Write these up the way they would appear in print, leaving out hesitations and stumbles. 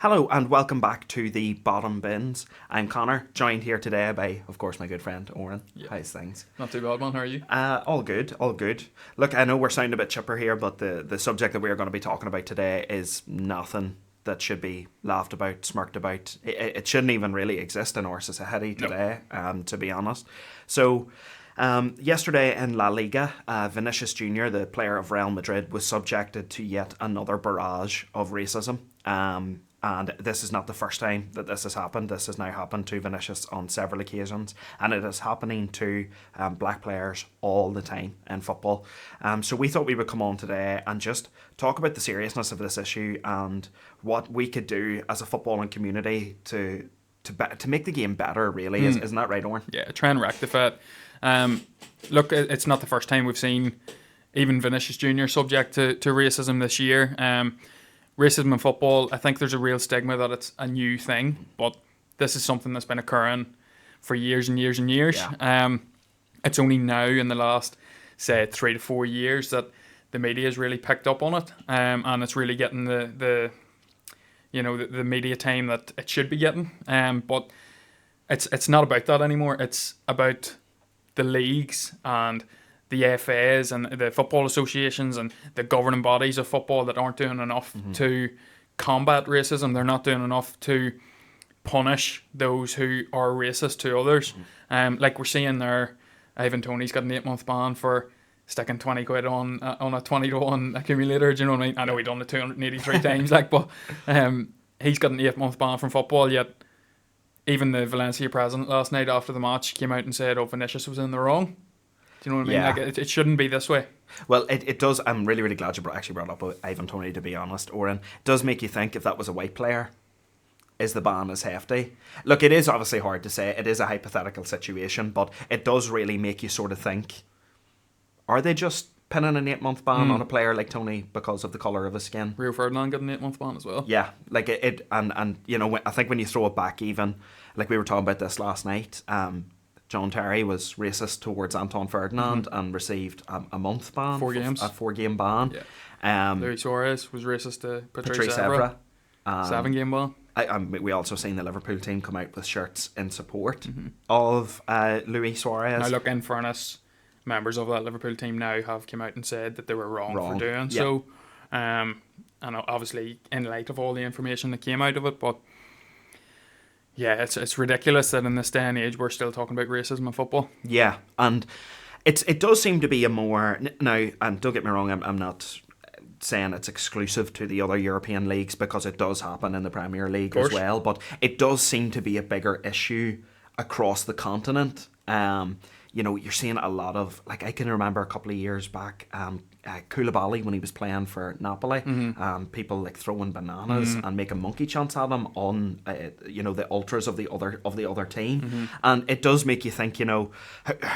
Hello and welcome back to the Bottom Bins. I'm Connor, joined here today by, of course, my good friend Oren. Yeah. How's things? Not too bad, man. How are you? All good, all good. Look, I know we're sounding a bit chipper here, but the subject that we're going to be talking about today is nothing that should be laughed about, smirked about. It shouldn't even really exist in our society today, to be honest. So, yesterday in La Liga, Vinicius Jr., the player of Real Madrid, was subjected to yet another barrage of racism. And this is not the first time that this has happened. This has now happened to Vinicius on several occasions, and it is happening to black players all the time in football. So we thought we would come on today and just talk about the seriousness of this issue and what we could do as a footballing community to make the game better, really. Isn't that right, Owen? Yeah, try and rectify it. Look, it's not the first time we've seen even Vinicius Jr. subject to racism this year. Racism in football, I think there's a real stigma that it's a new thing, but this is something that's been occurring for years and years and years. Yeah. It's only now in the last, say, 3 to 4 years that the media has really picked up on it, and it's really getting the media time that it should be getting. But it's not about that anymore. It's about the leagues and the FAs and the football associations and the governing bodies of football that aren't doing enough to combat racism. They're not doing enough to punish those who are racist to others. Like we're seeing there, Ivan Toney's got an 8-month ban for sticking 20 quid on a 20-to-1 accumulator. Do you know what I mean? I know he done it 283 times, but he's got an 8-month ban from football. Yet even the Valencia president last night after the match came out and said, "Oh, Vinicius was in the wrong." Do you know what I mean? Yeah. Like it shouldn't be this way. Well, it does. I'm really, really glad you brought up Ivan Toney, to be honest, Oren. It does make you think, if that was a white player, is the ban as hefty? Look, it is obviously hard to say. It is a hypothetical situation, but it does really make you sort of think, are they just pinning an 8-month ban on a player like Toney because of the colour of his skin? Rio Ferdinand got an 8-month ban as well. Yeah, like and you know, I think when you throw it back, even like we were talking about this last night, John Terry was racist towards Anton Ferdinand and received a month ban. 4 games. A 4-game ban. Yeah. Luis Suarez was racist to Patrice Evra. 7-game ban. We also seen the Liverpool team come out with shirts in support of Luis Suarez. Now, look, in fairness, members of that Liverpool team now have come out and said that they were wrong. For doing so. And obviously, in light of all the information that came out of it, but yeah, it's ridiculous that in this day and age we're still talking about racism in football. Yeah, and it does seem to be a more now. And don't get me wrong, I'm not saying it's exclusive to the other European leagues, because it does happen in the Premier League as well. But it does seem to be a bigger issue across the continent. You know, you're seeing a lot of, like, I can remember a couple of years back, Koulibaly, when he was playing for Napoli, people like throwing bananas and making monkey chants at him on, the ultras of the other team, and it does make you think, you know,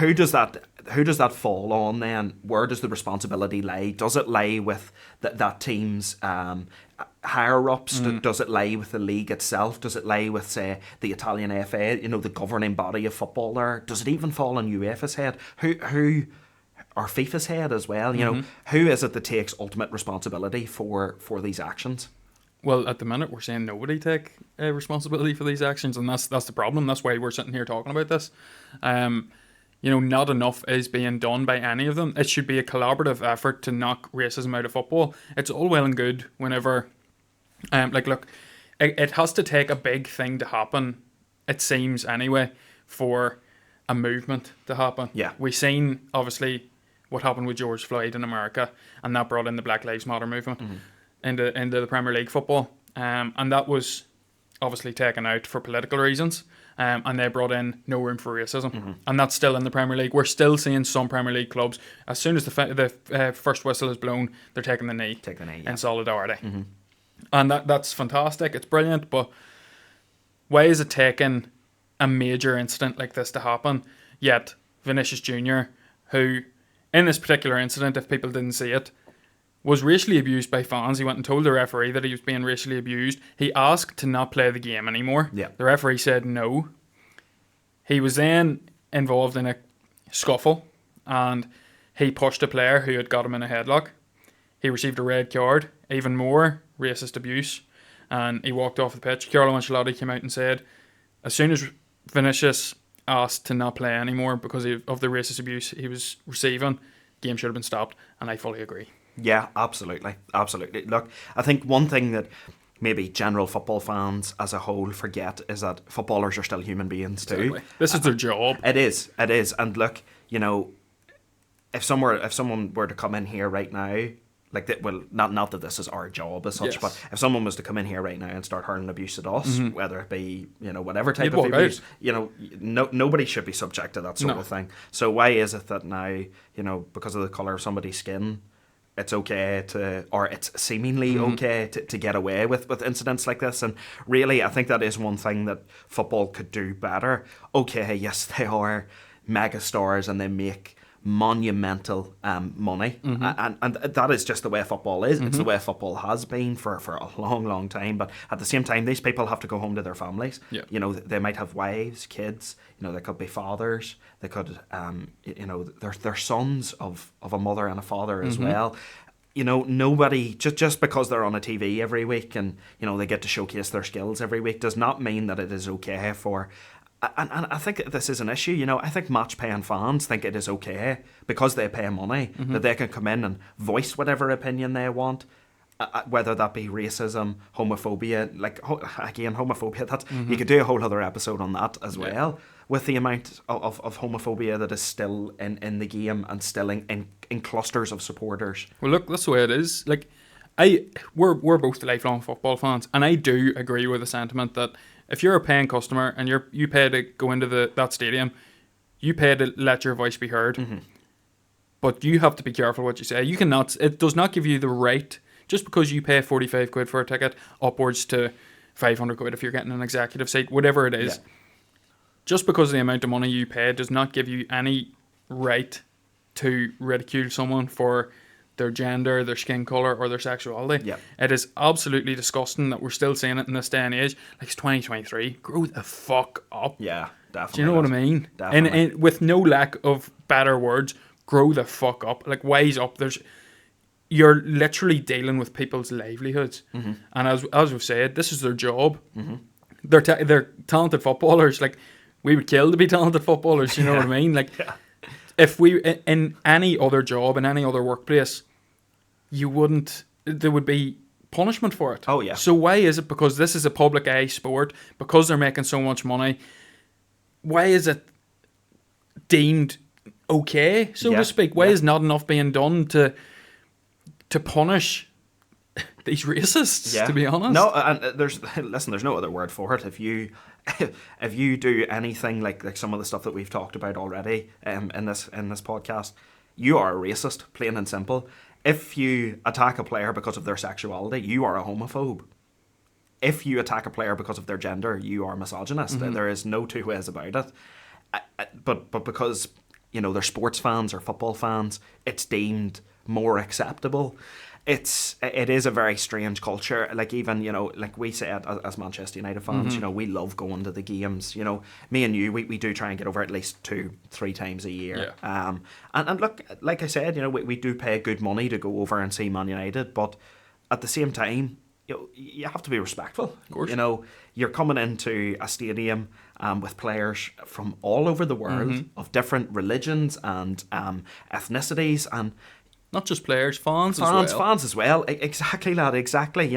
who does that fall on then? Where does the responsibility lie? Does it lie with that team's higher ups? Does it lie with the league itself? Does it lie with, say, the Italian FA, you know, the governing body of football there? Does it even fall on UEFA's head? Who or FIFA's head as well? You know, who is it that takes ultimate responsibility for these actions? Well, at the minute we're saying nobody take responsibility for these actions, and that's the problem. That's why we're sitting here talking about this. You know, not enough is being done by any of them. It should be a collaborative effort to knock racism out of football. It's all well and good whenever, look, it has to take a big thing to happen, it seems anyway, for a movement to happen. Yeah. We've seen, obviously, what happened with George Floyd in America, and that brought in the Black Lives Matter movement into the Premier League football. And that was obviously taken out for political reasons. And they brought in no room for racism. And that's still in the Premier League. We're still seeing some Premier League clubs, as soon as the first whistle is blown, they're taking the knee. In solidarity. And that's fantastic. It's brilliant. But why is it taking a major incident like this to happen, yet Vinicius Jr., who, in this particular incident, if people didn't see it, was racially abused by fans. He went and told the referee that he was being racially abused. He asked to not play the game anymore. Yeah. The referee said no. He was then involved in a scuffle, and he pushed a player who had got him in a headlock. He received a red card, even more racist abuse. and he walked off the pitch. Carlo Ancelotti came out and said, as soon as Vinicius asked to not play anymore because of the racist abuse he was receiving, game should have been stopped, and I fully agree. Yeah, absolutely. Look, I think one thing that maybe general football fans as a whole forget is that footballers are still human beings too. Exactly. This is their job. It is. And look, if someone were to come in here right now, like that, well, not that this is our job as such, Yes. but if someone was to come in here right now and start hurling abuse at us, whether it be whatever type You'd of walk abuse, nobody should be subject to that sort No. of thing. So why is it that now, because of the colour of somebody's skin, it's okay or it's seemingly okay to get away with incidents like this? And really, I think that is one thing that football could do better. Okay, yes, they are mega stars and they make monumental money, and that is just the way football is. It's the way football has been for a long time. But at the same time, these people have to go home to their families. Yeah. They might have wives, kids. They could be fathers. They could, they're sons of a mother and a father as well. Nobody, just because they're on a TV every week and they get to showcase their skills every week, does not mean that it is okay for. And I think this is an issue. I think match-paying fans think it is okay because they pay money that they can come in and voice whatever opinion they want, whether that be racism, homophobia. Homophobia. You could do a whole other episode on that as well, with the amount of homophobia that is still in the game and still in clusters of supporters. Well, look, that's the way it is. Like, we're both lifelong football fans, and I do agree with the sentiment that if you're a paying customer and you pay to go into that stadium, you pay to let your voice be heard. But you have to be careful what you say. You cannot. It does not give you the right, just because you pay 45 quid for a ticket, upwards to 500 quid if you're getting an executive seat, whatever it is. Yeah. Just because of the amount of money you pay does not give you any right to ridicule someone for their gender, their skin colour, or their sexuality. Yeah. It is absolutely disgusting that we're still seeing it in this day and age. Like, it's 2023. Grow the fuck up. Yeah, definitely. Do you know what I mean? Definitely. And with no lack of better words, grow the fuck up. Like, wise up. You're literally dealing with people's livelihoods. And as we've said, this is their job. They're talented footballers. Like, we would kill to be talented footballers. You know what I mean? Like, if we in any other job, in any other workplace, there would be punishment for it. Oh, yeah. So why is it, because this is a public eye sport, because they're making so much money, why is it deemed okay, so to speak? Why is not enough being done to punish these racists, to be honest? No, and there's no other word for it. If you do anything like some of the stuff that we've talked about already in this podcast, you are a racist, plain and simple. If you attack a player because of their sexuality, you are a homophobe. If you attack a player because of their gender, you are a misogynist. There is no two ways about it. But because they're sports fans or football fans, it's deemed more acceptable. It is a very strange culture. Like, even like we said as Manchester United fans, we love going to the games. Me and you, we do try and get over at least 2-3 times a year. Yeah. And look, like I said, we do pay good money to go over and see Man United, but at the same time, you have to be respectful. Of course. You're coming into a stadium with players from all over the world, of different religions and ethnicities, and not just players, fans as well. Fans as well. Exactly, lad. Exactly.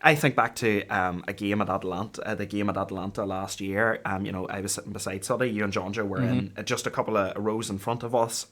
I think back to a game at Atlanta, the game at Atlanta last year. I was sitting beside Suddy. You and Jonjo were in just a couple of rows in front of us.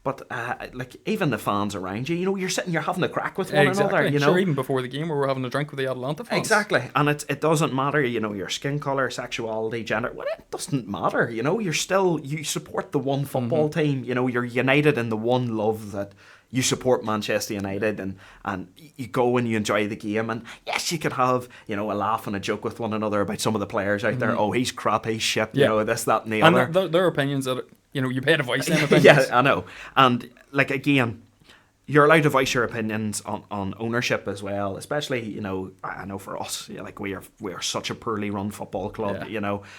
But like, even the fans around you, you're sitting, you're having a crack with one another. Sure, even before the game, we were having a drink with the Atlanta fans. Exactly, and it doesn't matter, your skin colour, sexuality, gender. Well, it doesn't matter. You support the one football team. You're united in the one love that you support Manchester United, and you go and you enjoy the game, and yes, you could have a laugh and a joke with one another about some of the players out there. Oh, he's crap, he's shit, this, that, and the other. And their opinions that you pay to voice them opinions. Yeah, I know. And like, again, you're allowed to voice your opinions on ownership as well, especially I know for us, like, we are such a poorly run football club,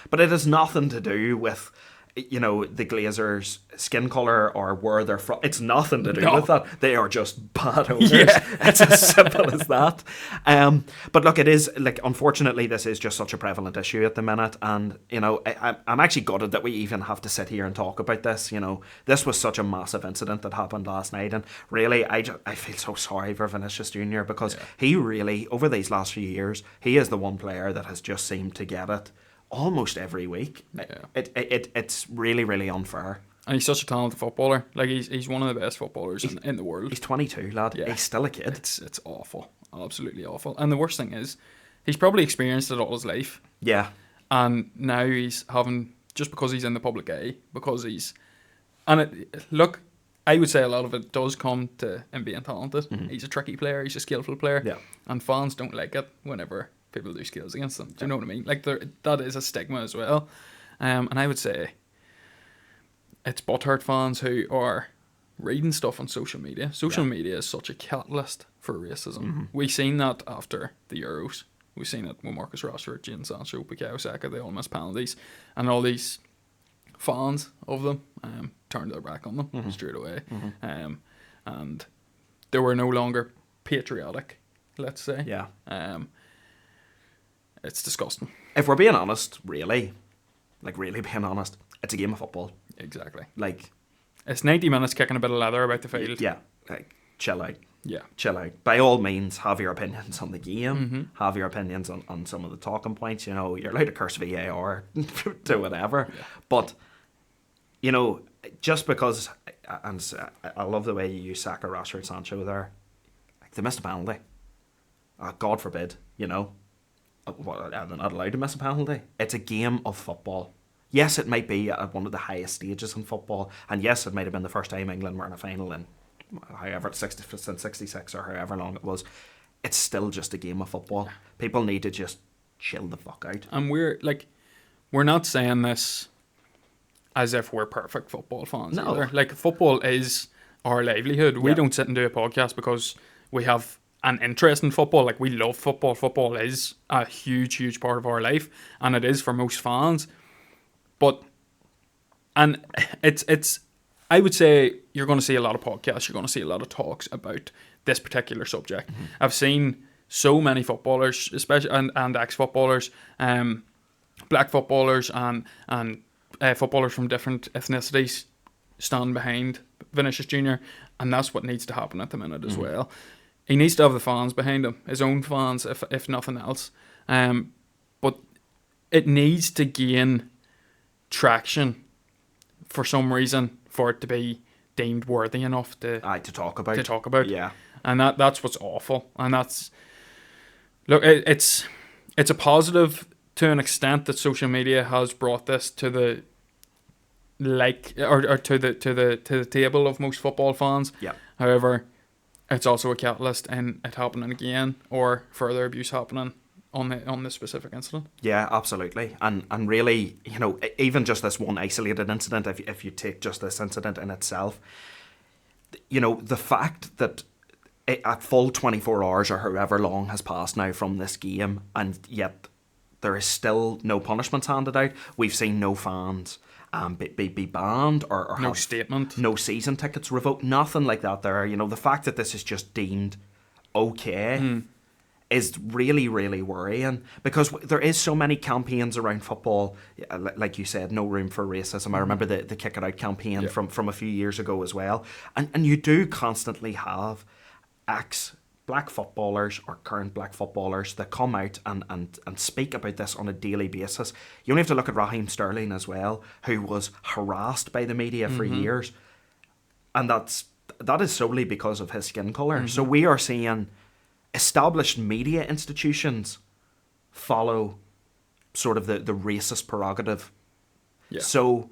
but it has nothing to do with you know, the Glazers' skin colour or where they're from. It's nothing to do No. with that. They are just bad owners. Yeah. It's as simple as that. But look, it is, like, unfortunately, this is just such a prevalent issue at the minute. And, you know, I'm actually gutted that we even have to sit here and talk about this. You know, this was such a massive incident that happened last night. And really, I feel so sorry for Vinicius Jr. because he really, over these last few years, he is the one player that has just seemed to get it almost every week. Yeah. It's really, really unfair. And he's such a talented footballer. Like, he's one of the best footballers in the world. He's 22, lad. Yeah. He's still a kid. It's awful. Absolutely awful. And the worst thing is, he's probably experienced it all his life. Yeah. And now he's having, just because he's in the public eye, because he's... And look, I would say a lot of it does come to him being talented. He's a tricky player. He's a skillful player. Yeah. And fans don't like it whenever people do skills against them. Do you know what I mean? Like, that is a stigma as well. And I would say it's butthurt fans who are reading stuff on social media. Social media is such a catalyst for racism. We've seen that after the Euros. We've seen it with Marcus Rashford, Jadon Sancho, Bukayo Saka. They all miss penalties. And all these fans of them turned their back on them straight away. And they were no longer patriotic, let's say. Yeah. It's disgusting. If we're being honest, really being honest, it's a game of football. Exactly. Like, it's 90 minutes kicking a bit of leather about the field. yeah, like, chill out. Yeah. Chill out. By all means, have your opinions on the game. Have your opinions on some of the talking points. You know, you're allowed to curse VAR to whatever. Yeah. But, you know, just because, and I love the way you use Saka, Rashford, Sancho there. Like, they missed a penalty. God forbid, you know. They're not allowed to miss a penalty. It's a game of football. Yes, it might be at one of the highest stages in football, and yes, it might have been the first time England were in a final in however 66 or however long it was. It's still just a game of football. People need to just chill the fuck out. And we're not saying this as if we're perfect football fans either. Like, football is our livelihood. We don't sit and do a podcast because we have an interest in football. Like, we love football. Football is a huge part of our life, and it is for most fans. But, and it's I would say you're going to see a lot of podcasts, you're going to see a lot of talks about this particular subject. I've seen so many footballers, especially and ex-footballers, black footballers and footballers from different ethnicities stand behind Vinicius Jr. And that's what needs to happen at the minute as well. He needs to have the fans behind him, his own fans, if nothing else. But it needs to gain traction for some reason for it to be deemed worthy enough to talk about. Yeah. And that's what's awful. And that's, look, it's a positive to an extent that social media has brought this to the to the table of most football fans. Yeah. However, it's also a catalyst in it happening again or further abuse happening on the specific incident. Yeah, absolutely. And really, you know, even just this one isolated incident, if you take just this incident in itself, you know, the fact that at full 24 hours or however long has passed now from this game, and yet there is still no punishments handed out. We've seen no fans be banned or no have statement, no season tickets revoked, nothing like that there. You know, the fact that this is just deemed okay is really, really worrying, because there is so many campaigns around football, like you said, no room for racism. I remember the Kick It Out campaign from a few years ago as well. And you do constantly have ex-black footballers or current black footballers that come out and speak about this on a daily basis. You only have to look at Raheem Sterling as well, who was harassed by the media for years. And that is solely because of his skin colour. So we are seeing established media institutions follow sort of the racist prerogative. Yeah. So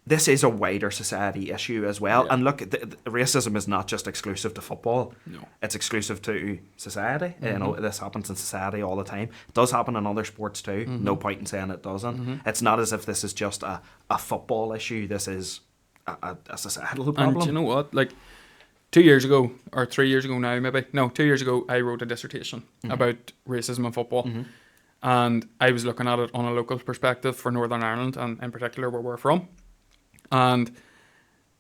this is a wider society issue as well. Yeah. And look, the racism is not just exclusive to football. No. It's exclusive to society. You know, this happens in society all the time. It does happen in other sports too. No point in saying it doesn't. It's not as if this is just a football issue. This is a societal problem. And do you know what? Like, 2 years ago, or 3 years ago now, maybe. No, 2 years ago, I wrote a dissertation about racism in football. And I was looking at it on a local perspective for Northern Ireland, and in particular where we're from. And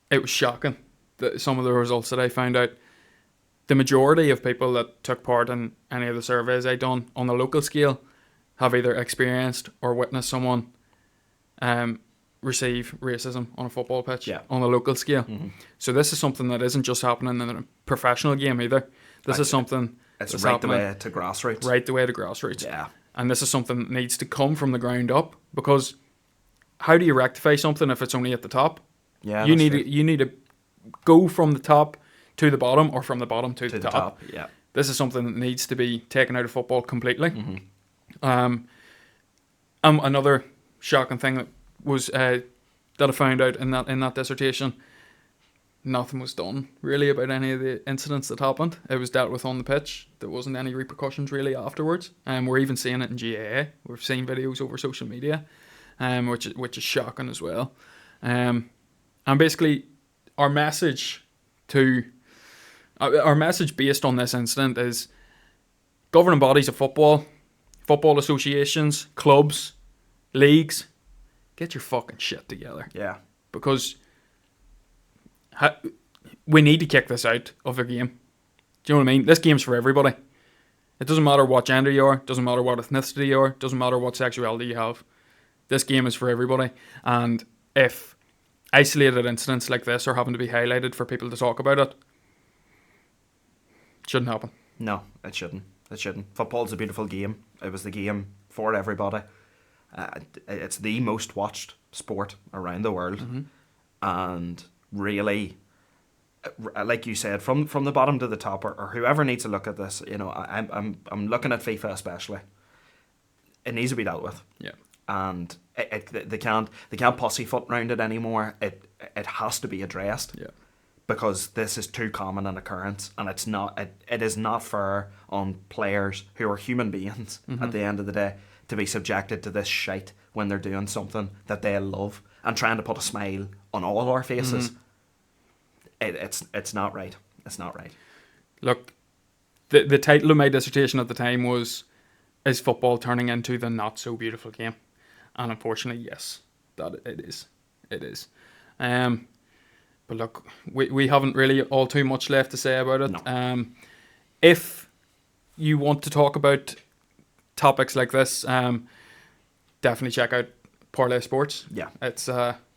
it was shocking that some of the results that I found out. The majority of people that took part in any of the surveys I done on the local scale have either experienced or witnessed someone receive racism on a football pitch on a local scale. Mm-hmm. So this is something that isn't just happening in a professional game either. This is something that's right the way to grassroots. Right the way to grassroots. Yeah. And this is something that needs to come from the ground up, because how do you rectify something if it's only at the top? Yeah, you need to go from the top to the bottom, or from the bottom to the top. Yeah. This is something that needs to be taken out of football completely. Mm-hmm. Another shocking thing that was that I found out in that dissertation, nothing was done really about any of the incidents that happened. It was dealt with on the pitch. There wasn't any repercussions really afterwards. We're even seeing it in GAA. We've seen videos over social media, which is shocking as well. And basically, our message based on this incident is governing bodies of football associations, clubs, leagues, get your fucking shit together. Yeah. Because we need to kick this out of the game. Do you know what I mean? This game's for everybody. It doesn't matter what gender you are, doesn't matter what ethnicity you are, doesn't matter what sexuality you have. This game is for everybody. And if isolated incidents like this are having to be highlighted for people to talk about it, shouldn't happen. No, it shouldn't. It shouldn't. Football's a beautiful game. It was the game for everybody. It's the most watched sport around the world. Mm-hmm. And really, like you said, from the bottom to the top, or whoever needs to look at this, I'm looking at FIFA especially. It needs to be dealt with. Yeah. And they can't pussyfoot around it anymore. It has to be addressed. Yeah. Because this is too common an occurrence, and it is not fair on players who are human beings at the end of the day to be subjected to this shite when they're doing something that they love and trying to put a smile on all our faces. It's not right. It's not right. Look, the title of my dissertation at the time was, "Is football turning into the not so beautiful game?" And unfortunately, yes, that it is. It is. But look, we haven't really all too much left to say about it. No. If you want to talk about topics like this, definitely check out Parlay Sports. Yeah. It's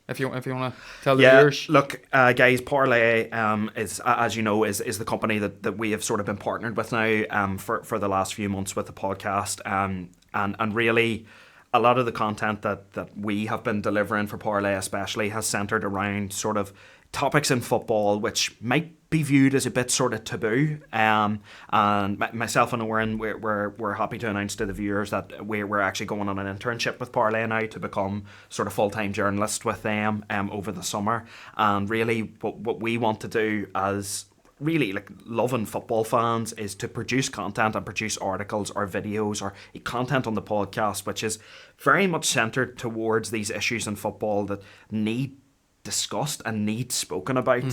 if you want to tell the viewers. Look, guys, Parlay is, as you know, is the company that we have sort of been partnered with now for the last few months with the podcast, and really, a lot of the content that we have been delivering for Parlay especially has centred around sort of topics in football which might be viewed as a bit sort of taboo. And myself and Oren, we're happy to announce to the viewers that we're actually going on an internship with Parlay now to become sort of full-time journalists with them over the summer. And really what we want to do as really like loving football fans is to produce content and produce articles or videos or content on the podcast which is very much centred towards these issues in football that need discussed and need spoken about.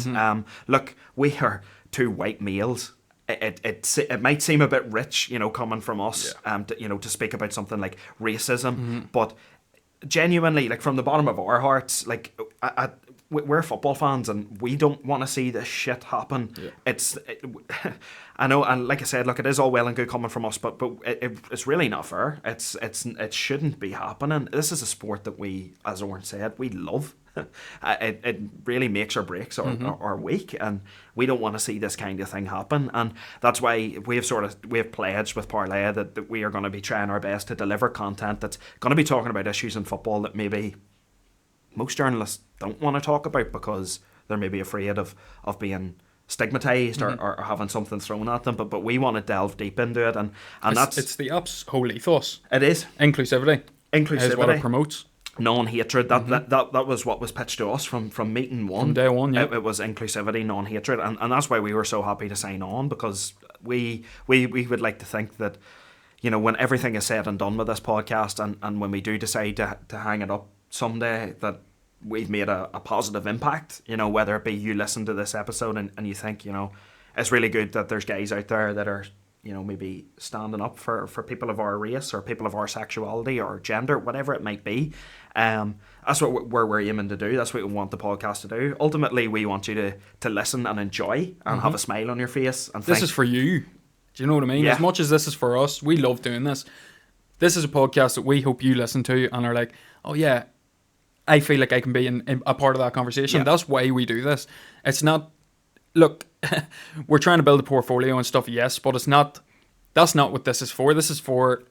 Look, we are two white males. It might seem a bit rich, coming from us, to speak about something like racism, but genuinely, like from the bottom of our hearts, like we're football fans and we don't want to see this shit happen. I know, and like I said, look, it is all well and good coming from us, but it's really not fair. It shouldn't be happening. This is a sport that we, as Oren said, we love. It really makes or breaks our week, and we don't want to see this kind of thing happen. And that's why we have pledged with Parlay that we are going to be trying our best to deliver content that's going to be talking about issues in football that maybe most journalists don't want to talk about because they're maybe afraid of being stigmatized or having something thrown at them. But we want to delve deep into it, and it's the app's whole ethos. It is inclusivity is what it promotes. Non-hatred, that was what was pitched to us from meeting one. From day one, yeah. It was inclusivity, non-hatred, and that's why we were so happy to sign on, because we would like to think that, when everything is said and done with this podcast, and when we do decide to hang it up someday, that we've made a positive impact, whether it be you listen to this episode and you think, it's really good that there's guys out there that are maybe standing up for people of our race or people of our sexuality or gender, whatever it might be. That's what we're aiming to do. That's what we want the podcast to do. Ultimately, we want you to listen and enjoy and have a smile on your face. And this is for you. Do you know what I mean? Yeah. As much as this is for us, we love doing this. This is a podcast that we hope you listen to and are like, oh yeah, I feel like I can be in a part of that conversation. Yeah. That's why we do this. It's not, look, we're trying to build a portfolio and stuff, yes, but that's not what this is for. This is for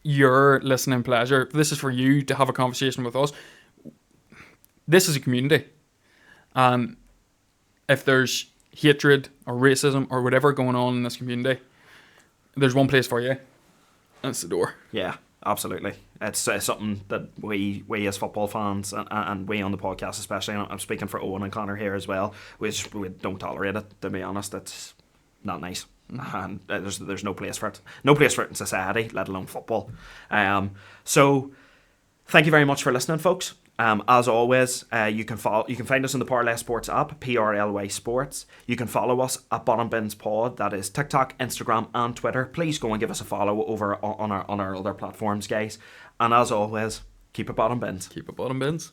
your listening pleasure. This is for you to have a conversation with us. This is a community. And if there's hatred or racism or whatever going on in this community, there's one place for you. That's the door. Yeah, absolutely. It's something that we as football fans and we on the podcast especially, and I'm speaking for Owen and Connor here as well, we don't tolerate it, to be honest. It's not nice. And there's no place for it. No place for it in society, let alone football. So thank you very much for listening, folks. As always, you can find us on the Parlay Sports app, PRLY Sports. You can follow us at Bottom Bins Pod. That is TikTok, Instagram, and Twitter. Please go and give us a follow over on our other platforms, guys. And as always, keep it bottom bins. Keep it bottom bins.